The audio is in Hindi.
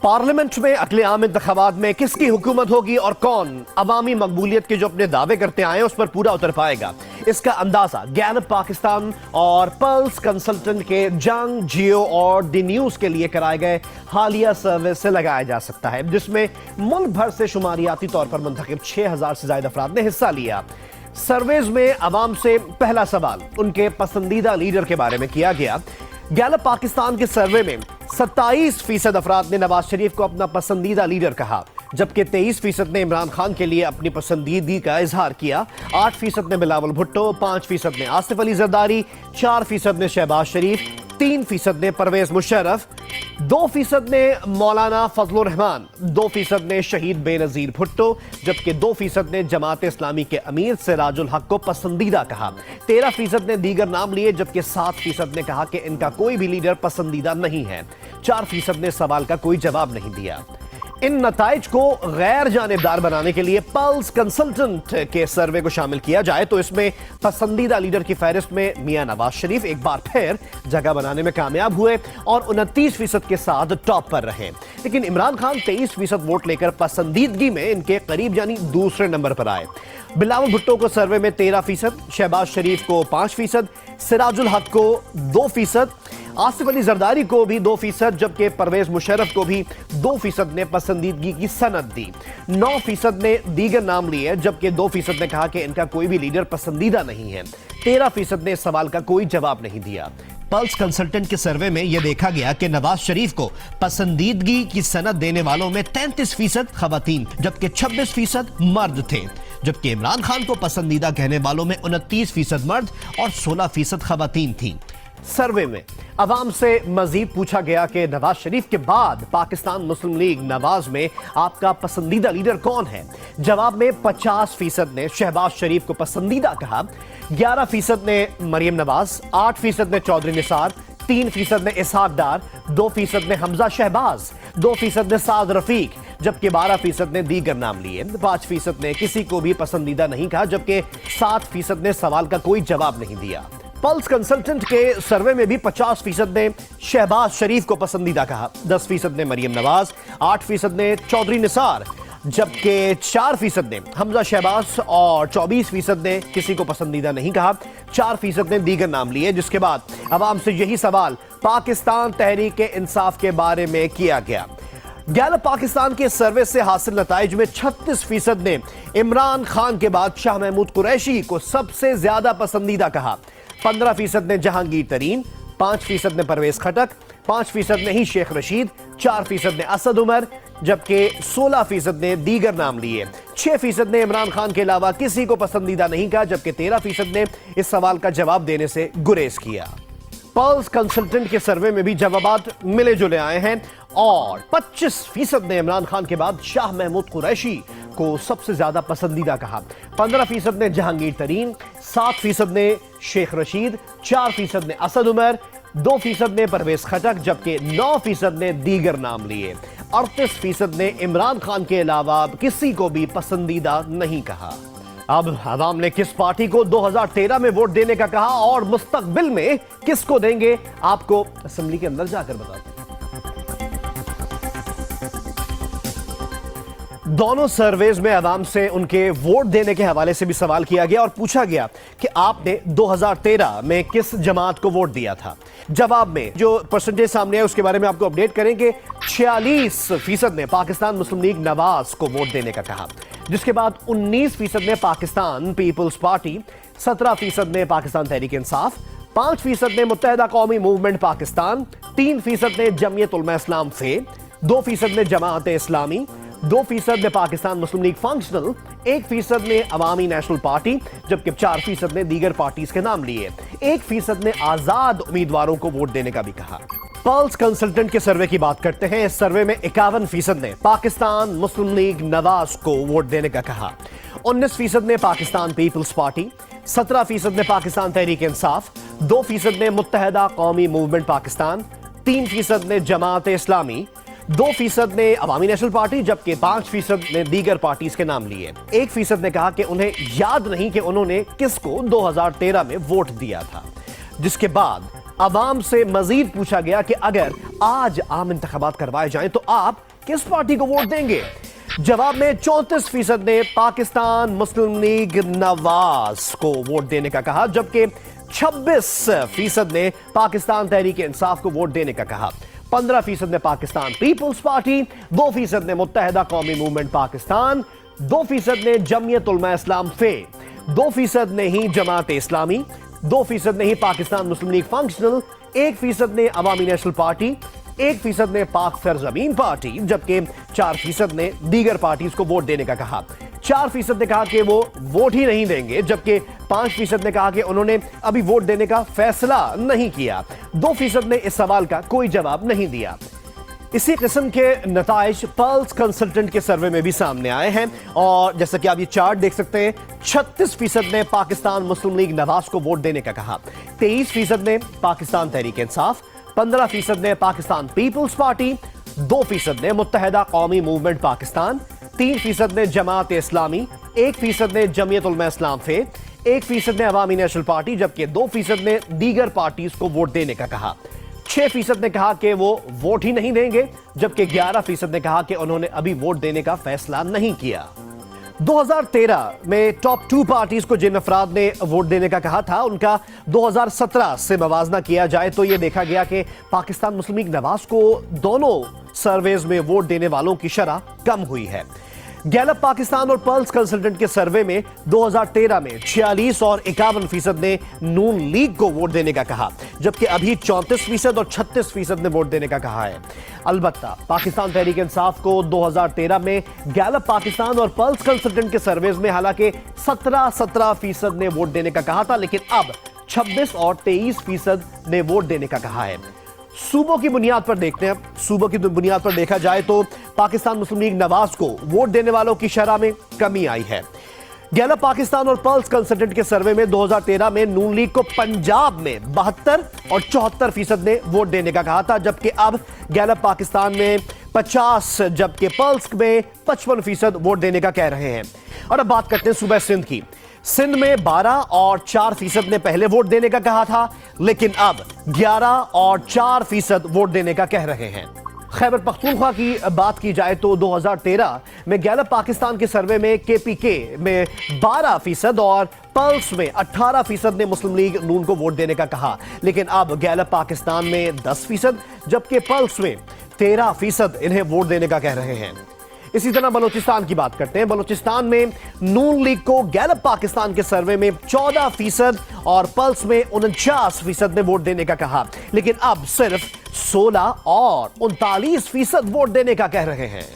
पार्लियामेंट में अगले आम इंतखाबात में किसकी हुकूमत होगी और कौन अवामी मकबूलियत के जो अपने दावे करते आए उस पर पूरा उतर पाएगा, इसका अंदाजा गैलप पाकिस्तान और पल्स कंसल्टेंट के जंग, जियो और दी न्यूज के लिए कराए गए हालिया सर्वे से लगाया जा सकता है, जिसमें मुल्क भर से शुमारियाती तौर पर मुंतखब 6000 से ज्यादा अफराद ने हिस्सा लिया। सर्वेज में अवाम से पहला सवाल उनके पसंदीदा लीडर के बारे में किया गया। गैलप पाकिस्तान के सर्वे में 27% अफराद ने नवाज शरीफ को अपना पसंदीदा लीडर कहा, जबकि 23% ने इमरान खान के लिए अपनी पसंदीदगी का इजहार किया। 8% ने बिलावल भुट्टो, 5% ने आसिफ अली जरदारी, 4% ने शहबाज शरीफ, 3% ने परवेज मुशर्रफ, 2% ने मौलाना फजलुर रहमान, 2% ने शहीद बेनजीर भुट्टो, जबकि 2% ने जमात इस्लामी के अमीर सिराजुल हक को पसंदीदा कहा। 13% ने दीगर नाम लिए, जबकि 7% ने कहा कि इनका कोई भी लीडर पसंदीदा नहीं है। 4% ने सवाल का कोई जवाब नहीं दिया। इन नताइज को गैर जानिबदार बनाने के लिए पल्स कंसल्टेंट के सर्वे को शामिल किया जाए तो इसमें पसंदीदा लीडर की फहरिस्त में मियां नवाज शरीफ एक बार फिर जगह बनाने में कामयाब हुए और 29% के साथ टॉप पर रहे, लेकिन इमरान खान 23% वोट लेकर पसंदीदगी में इनके करीब यानी दूसरे नंबर पर आए। बिलावल भुट्टो को सर्वे में 13%, शहबाज शरीफ को 5%, सिराजुल हक को 2%, आसिफ अली जरदारी को भी 2%, जबकि परवेज मुशर्रफ को भी 2% ने पसंदीदगी की सनद दी। 9% ने दीगर नाम लिए, जबकि 2% ने कहा कि इनका कोई भी लीडर पसंदीदा नहीं है। 13% ने सवाल का कोई जवाब नहीं दिया। पल्स कंसल्टेंट के सर्वे में यह देखा गया कि नवाज शरीफ को पसंदीदगी की सनद देने वालों में 33% खवातीन, जबकि 26% मर्द थे, जबकि इमरान खान को पसंदीदा कहने वालों में 29% मर्द और 16% खवातीन थी। सर्वे में अवाम से मजीद पूछा गया कि नवाज शरीफ के बाद पाकिस्तान मुस्लिम लीग नवाज में आपका पसंदीदा लीडर कौन है। जवाब में 50% ने शहबाज शरीफ को पसंदीदा कहा, 11% ने मरियम नवाज, 8% ने चौधरी निसार, 3% ने इसहाक डार, 2% ने हमजा शहबाज, 2% ने साद रफीक, जबकि 12% ने दीगर नाम लिए। 5% ने किसी को भी पसंदीदा नहीं कहा, जबकि 7% ने सवाल का कोई जवाब नहीं दिया। पल्स कंसल्टेंट के सर्वे में भी 50% ने शहबाज शरीफ को पसंदीदा कहा, 10% ने मरियम नवाज, 8% ने चौधरी निसार, जबकि 4% ने हमजा शहबाज और 24% ने किसी को पसंदीदा नहीं कहा। 4% ने दीगर नाम लिए, जिसके बाद अवाम से यही सवाल पाकिस्तान तहरीक इंसाफ के बारे में किया गया। गैलप पाकिस्तान के सर्वे से हासिल नताइज में 36% ने इमरान खान के बाद शाह महमूद कुरैशी को सबसे ज्यादा पसंदीदा कहा। 15% ने जहांगीर तरीन, 5% ने परवेज खटक, 5% ने ही शेख रशीद, 4% ने असद उमर, जबकि 16% ने दीगर नाम लिए। 6% ने इमरान खान के अलावा किसी को पसंदीदा नहीं कहा, जबकि 13% ने इस सवाल का जवाब देने से गुरेज किया। पल्स कंसल्टेंट के सर्वे में भी जवाबात मिले जुले आए हैं और 25% ने इमरान खान के बाद शाह महमूद कुरैशी को सबसे ज्यादा पसंदीदा कहा। 15% ने जहांगीर तरीन, 7% ने शेख रशीद, 4% ने असद उमर, 2% ने परवेज खटक, जबकि 9% ने दीगर नाम लिए। 38% ने इमरान खान के अलावा किसी को भी पसंदीदा नहीं कहा। अब अवाम ने किस पार्टी को 2013 में वोट देने का कहा और मुस्तकबिल में किसको देंगे, आपको असेंबली के अंदर जाकर बताते हैं। दोनों सर्वेज में अवाम से उनके वोट देने के हवाले से भी सवाल किया गया और पूछा गया कि आपने 2013 में किस जमात को वोट दिया था। जवाब में जो परसेंटेज सामने है उसके बारे में आपको अपडेट करेंगे। 46% ने पाकिस्तान मुस्लिम लीग नवाज को वोट देने का कहा, जिसके बाद 19% ने पाकिस्तान पीपल्स पार्टी, 17% ने पाकिस्तान तहरीक इंसाफ, 5% ने मुत्तहिदा कौमी मूवमेंट पाकिस्तान, 3% ने जमीयत उलमा इस्लाम फे, 2% ने जमात इस्लामी, 2% ने पाकिस्तान मुस्लिम लीग फंक्शनल, 1% ने अवामी नेशनल पार्टी, जबकि 4% ने दीगर पार्टीज के नाम लिए। 1% ने आजाद उम्मीदवारों को वोट देने का भी कहा। पल्स कंसल्टेंट के सर्वे की बात करते हैं। इस सर्वे में 51% ने पाकिस्तान मुस्लिम लीग नवाज को वोट देने का कहा। 19% ने पाकिस्तान पीपल्स पार्टी, 17% ने पाकिस्तान तहरीक इंसाफ, 2% ने मुत्तहिदा कौमी मूवमेंट पाकिस्तान, 3% ने जमात इस्लामी, 2% ने अवामी नेशनल पार्टी, जबकि 5% ने दीगर पार्टीज के नाम लिए। 1% ने कहा कि उन्हें याद नहीं कि उन्होंने किसको 2013 में वोट दिया था, जिसके बाद अवाम से मजीद पूछा गया कि अगर आज आम इंतखाबात करवाए जाएं तो आप किस पार्टी को वोट देंगे। जवाब में 34% ने पाकिस्तान मुस्लिम लीग नवाज को वोट देने का कहा, जबकि 26% ने पाकिस्तान तहरीक इंसाफ को वोट देने का कहा। 15% ने पाकिस्तान पीपल्स पार्टी, 2% ने मुत्तहिदा कौमी मूवमेंट पाकिस्तान, 2% ने जमीयत उलमा इस्लाम फे, 2% ने ही जमात इस्लामी, 2% ने ही पाकिस्तान मुस्लिम लीग फंक्शनल, 1% ने अवामी नेशनल पार्टी, 1% ने पाक सरजमीन पार्टी, जबकि 4% ने दीगर पार्टीज को वोट देने का कहा। 4% ने कहा कि वो वोट ही नहीं देंगे, जबकि 5% ने कहा कि उन्होंने अभी वोट देने का फैसला नहीं किया। 2% ने इस सवाल का कोई जवाब नहीं दिया। इसी किस्म के नताइज पल्स कंसल्टेंट के सर्वे में भी सामने आए हैं और जैसा कि आप ये चार्ट देख सकते हैं, 36% ने पाकिस्तान मुस्लिम लीग नवाज को वोट देने का कहा, 23% ने पाकिस्तान तहरीक इंसाफ, 15% ने पाकिस्तान पीपल्स पार्टी, 2% ने मुत्तहिदा कौमी मूवमेंट पाकिस्तान, 3% ने जमात इस्लामी, 1% ने जमीयत उलमा इस्लाम फे, 1% ने अवामी नेशनल पार्टी, जबकि 2% ने दीगर पार्टीज को वोट देने का कहा। 6% ने कहा कि वो वोट ही नहीं देंगे, जबकि 11% ने कहा कि उन्होंने अभी वोट देने का फैसला नहीं किया। 2013 में टॉप 2 पार्टीज को जिन अफराद ने वोट देने का कहा था, उनका 2017 से मवाजना किया जाए तो यह देखा गया कि पाकिस्तान मुस्लिम लीग नवाज को दोनों सर्वेज में वोट देने वालों की शरह कम हुई है। गैलप पाकिस्तान और पल्स कंसल्टेंट के सर्वे में 2013 में 46 और 51% ने नून लीग को वोट देने का कहा, जबकि अभी 34% और 36% ने वोट देने का कहा है। अलबत्ता पाकिस्तान तहरीक इंसाफ को 2013 में गैलप पाकिस्तान और पल्स कंसल्टेंट के सर्वेज में हालांकि 17% ने वोट देने का कहा था, लेकिन अब 26 और 23% ने वोट देने का कहा है। सूबों की बुनियाद पर देखते हैं, सूबों की बुनियाद पर देखा जाए तो पाकिस्तान मुस्लिम लीग नवाज को वोट देने वालों की शरह में कमी आई है। गैलप पाकिस्तान और पल्स कंसल्टेंट के सर्वे में 2013 में नून लीग को पंजाब में 72 और 74% ने वोट देने का कहा था, जबकि अब गैलप पाकिस्तान में 50 जबकि पल्स में 55% वोट देने का कह रहे हैं। और अब बात करते हैं सूबा सिंध की। सिंध में 12 और 4% ने पहले वोट देने का कहा था, लेकिन अब 11 और 4% वोट देने का कह रहे हैं। खैबर पख्तूनख्वा की बात की जाए तो 2013 में गैलप पाकिस्तान के सर्वे में केपीके में 12% और पल्स में 18% ने मुस्लिम लीग नून को वोट देने का कहा, लेकिन अब गैलप पाकिस्तान में 10% जबकि पल्स में 13% इन्हें वोट देने का कह रहे हैं। इसी तरह बलोचिस्तान की बात करते हैं। बलोचिस्तान में नून लीग को गैलप पाकिस्तान के सर्वे में 14% और पल्स में 49% ने वोट देने का कहा, लेकिन अब सिर्फ 16 और 39% वोट देने का कह रहे हैं।